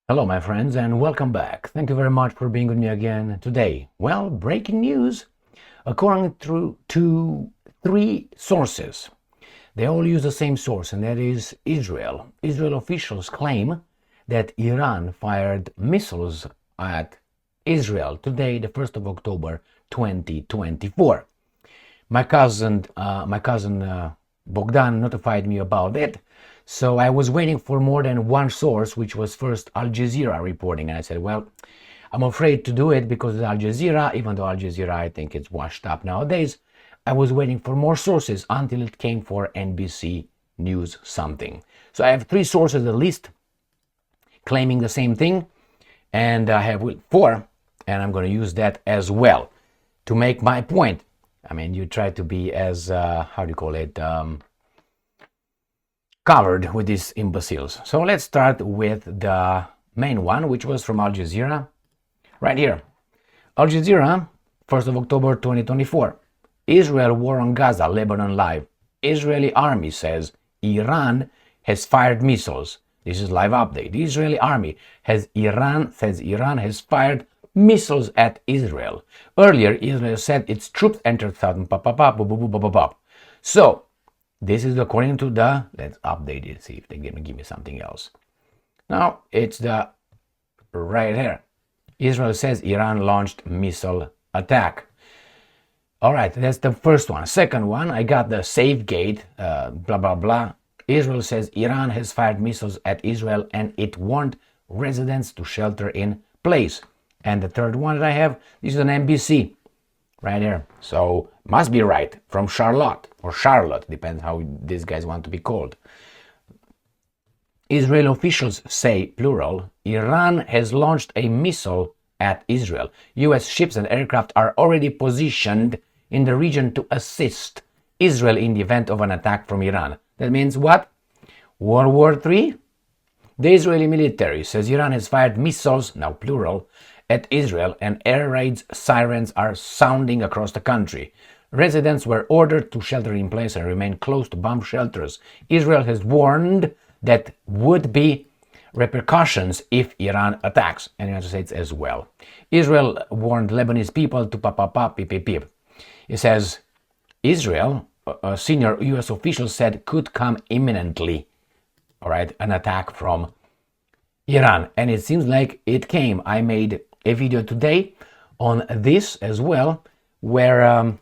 Hello, my friends, and welcome back. Thank you very much for being with me again today. Well, breaking news. According to three sources, they all use the same source, and that is Israel. Israel officials claim that Iran fired missiles at Israel today, the 1st of October, 2024. My cousin Bogdan notified me about it. So I was waiting for more than one source, which was first Al Jazeera reporting. And I said, well, I'm afraid to do it because it's Al Jazeera, even though Al Jazeera, I think it's washed up nowadays. I was waiting for more sources until it came for NBC News something. So I have three sources at least claiming the same thing. And I have four, and I'm going to use that as well to make my point. I mean, you try to be as, how do you call it, covered with these imbeciles. So let's start with the main one, which was from Al Jazeera, right here. Al Jazeera, 1st of October 2024. Israel war on Gaza, Lebanon live. Israeli army says Iran has fired missiles. This is live update. The Israeli army says Iran has fired missiles at Israel. Earlier, Israel said its troops entered southern So, this is according to the, let's update it, see if they're going to give me something else. Now, it's the right here. Israel says Iran launched missile attack. All right, that's the first one. Second one, I got the SafeGate, blah, blah, blah. Israel says Iran has fired missiles at Israel and it warned residents to shelter in place. And the third one that I have, this is an NBC right here. So must be right, from Charlotte, or Charlotte, depends how these guys want to be called. Israel officials say, plural, Iran has launched a missile at Israel. US ships and aircraft are already positioned in the region to assist Israel in the event of an attack from Iran. That means what? World War III? The Israeli military says Iran has fired missiles, now plural, at Israel, and air raids sirens are sounding across the country. Residents were ordered to shelter in place and remain close to bomb shelters. Israel has warned that would be repercussions if Iran attacks, and the United States as well. Israel warned Lebanese people to pip. It says Israel, a senior US official said, could come imminently. All right, an attack from Iran, and it seems like it came. I made a video today on this as well, where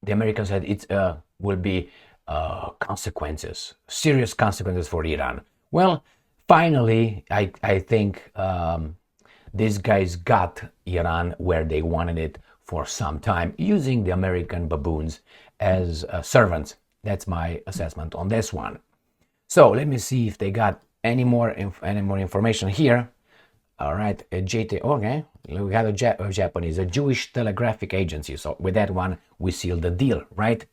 the Americans said it will be consequences, serious consequences for Iran. Well, finally, I think these guys got Iran where they wanted it for some time, using the American baboons as servants. That's my assessment on this one. So let me see if they got any more information here. All right, okay, we got a Japanese, a Jewish telegraphic agency. So with that one, we seal the deal, right?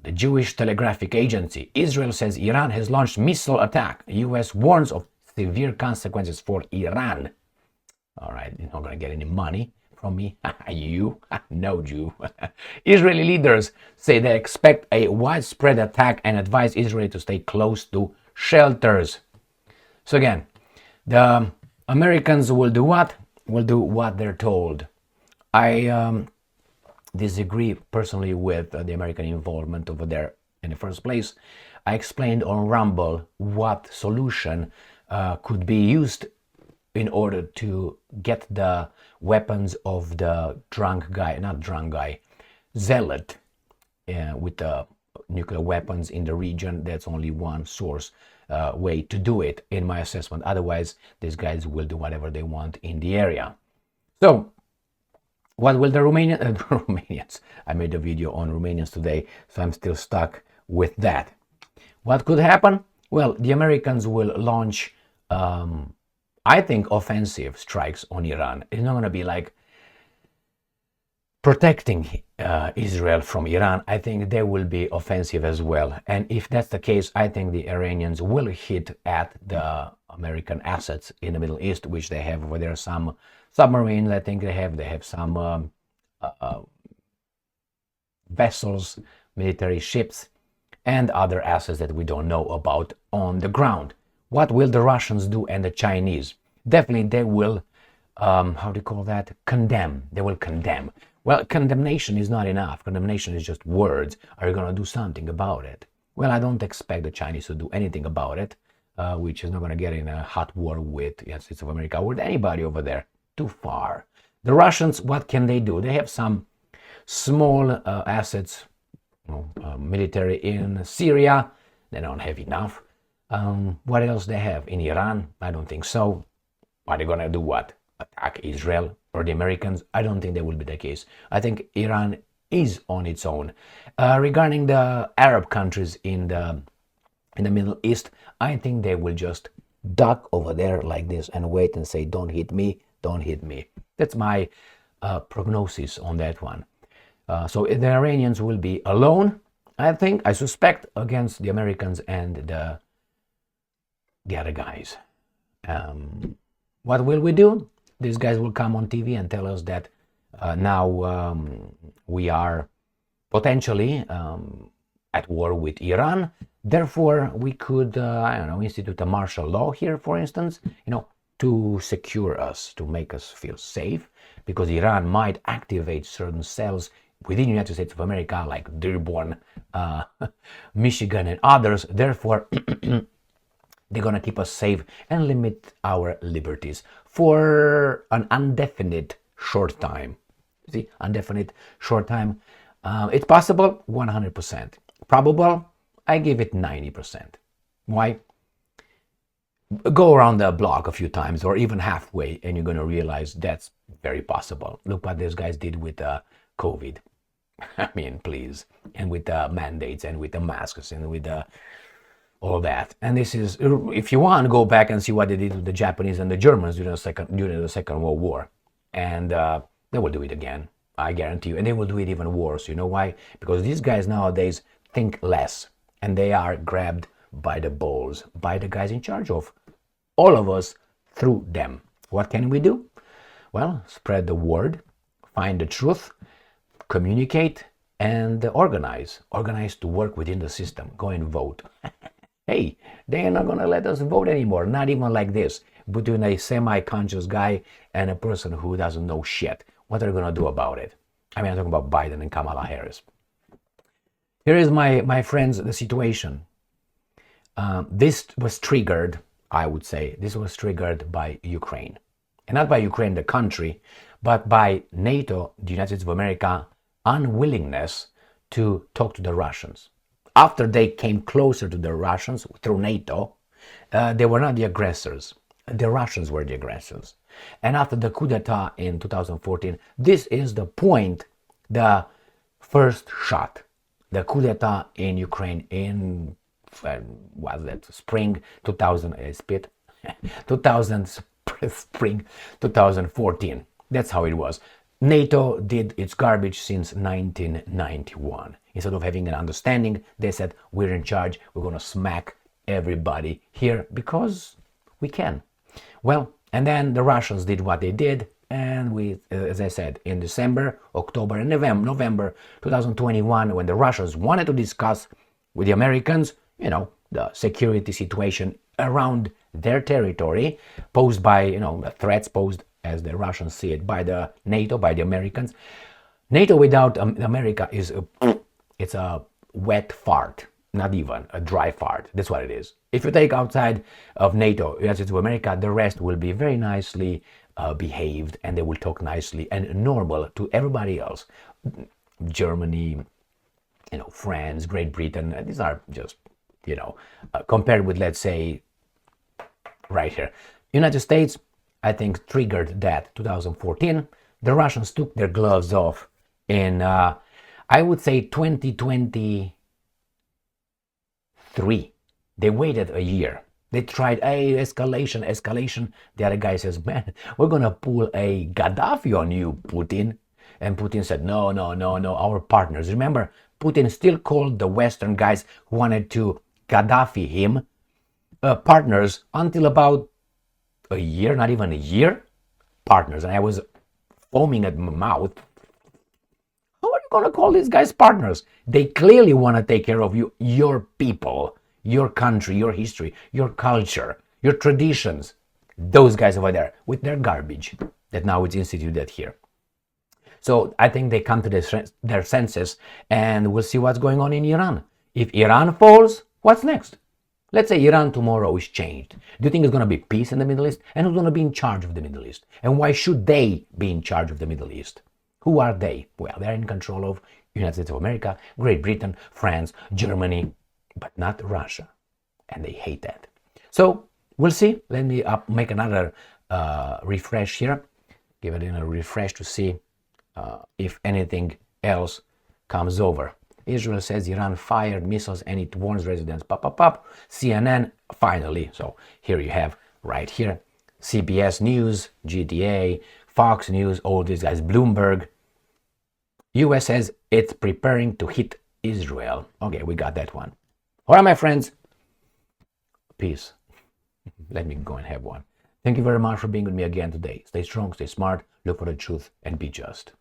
The Jewish telegraphic agency. Israel says Iran has launched missile attack. US warns of severe consequences for Iran. All right, you're not going to get any money from me. You, no Jew. Israeli leaders say they expect a widespread attack and advise Israel to stay close to shelters. So again, the Americans will do what? Will do what they're told. I disagree personally with the American involvement over there in the first place. I explained on Rumble what solution could be used in order to get the weapons of the zealot with the nuclear weapons in the region. That's only one source way to do it, in my assessment. Otherwise, these guys will do whatever they want in the area. So, what will the Romanians? I made a video on Romanians today, so I'm still stuck with that. What could happen? Well, the Americans will launch, I think, offensive strikes on Iran. It's not going to be like protecting Israel from Iran. I think they will be offensive as well. And if that's the case, I think the Iranians will hit at the American assets in the Middle East, which they have over there. Some submarines, I think they have some vessels, military ships, and other assets that we don't know about on the ground. What will the Russians do and the Chinese? Definitely they will, how do you call that? Condemn. They will condemn. Well, condemnation is not enough. Condemnation is just words. Are you going to do something about it? Well, I don't expect the Chinese to do anything about it, which is not going to get in a hot war with the United States of America or with anybody over there. Too far. The Russians, what can they do? They have some small assets, military in Syria. They don't have enough. What else they have? In Iran? I don't think so. Are they going to do what? Attack Israel or the Americans? I don't think that will be the case. I think Iran is on its own. Regarding the Arab countries in the Middle East, I think they will just duck over there like this and wait and say, don't hit me, don't hit me. That's my prognosis on that one. So the Iranians will be alone, I suspect, against the Americans and the other guys. What will we do? These guys will come on TV and tell us that now we are potentially at war with Iran. Therefore, we could, institute a martial law here, for instance, to secure us, to make us feel safe, because Iran might activate certain cells within the United States of America, like Dearborn, Michigan, and others. Therefore, they're going to keep us safe and limit our liberties for an indefinite short time. See, indefinite short time. It's possible, 100%. Probable, I give it 90%. Why? Go around the block a few times or even halfway and you're going to realize that's very possible. Look what these guys did with COVID. I mean, please. And with the mandates and with the masks and with all that. And this is, if you want, go back and see what they did with the Japanese and the Germans during the Second World War. And they will do it again, I guarantee you. And they will do it even worse. You know why? Because these guys nowadays think less. And they are grabbed by the balls, by the guys in charge of all of us through them. What can we do? Well, spread the word, find the truth, communicate, and organize. Organize to work within the system. Go and vote. Hey, they're not going to let us vote anymore. Not even like this. Between a semi-conscious guy and a person who doesn't know shit. What are they going to do about it? I mean, I'm talking about Biden and Kamala Harris. Here is my friends, the situation. This was triggered, I would say, this was triggered by Ukraine. And not by Ukraine, the country, but by NATO, the United States of America, unwillingness to talk to the Russians. After they came closer to the Russians through NATO, they were not the aggressors. The Russians were the aggressors. And after the coup d'etat in 2014, this is the point, the first shot. The coup d'etat in Ukraine in spring 2014. That's how it was. NATO did its garbage since 1991. Instead of having an understanding, they said, we're in charge, we're going to smack everybody here because we can. Well, and then the Russians did what they did, and we, as I said, in December, October, and November 2021, when the Russians wanted to discuss with the Americans, the security situation around their territory posed by, threats posed, as the Russians see it, by the NATO, by the Americans. NATO without America is it's a wet fart, not even a dry fart. That's what it is. If you take outside of NATO, United States of America, the rest will be very nicely behaved, and they will talk nicely and normal to everybody else. Germany, France, Great Britain, these are just, compared with, let's say, right here. United States, I think, triggered that 2014. The Russians took their gloves off in, I would say, 2023. They waited a year. They tried, escalation. The other guy says, man, we're going to pull a Gaddafi on you, Putin. And Putin said, no, our partners. Remember, Putin still called the Western guys who wanted to Gaddafi him partners until about a year, not even a year, partners. And I was foaming at my mouth. How are you going to call these guys partners? They clearly want to take care of you, your people, your country, your history, your culture, your traditions. Those guys over there with their garbage that now it's instituted here. So I think they come to their senses, and we'll see what's going on in Iran. If Iran falls, what's next? Let's say Iran tomorrow is changed. Do you think it's going to be peace in the Middle East? And who's going to be in charge of the Middle East? And why should they be in charge of the Middle East? Who are they? Well, they're in control of United States of America, Great Britain, France, Germany, but not Russia. And they hate that. So we'll see. Let me make another refresh here. Give it a refresh to see if anything else comes over. Israel says Iran fired missiles and it warns residents. Pop, pop, pop. CNN, finally. So here you have right here. CBS News, GTA, Fox News, all these guys, Bloomberg. US says it's preparing to hit Israel. Okay, we got that one. All right, my friends. Peace. Let me go and have one. Thank you very much for being with me again today. Stay strong, stay smart, look for the truth, and be just.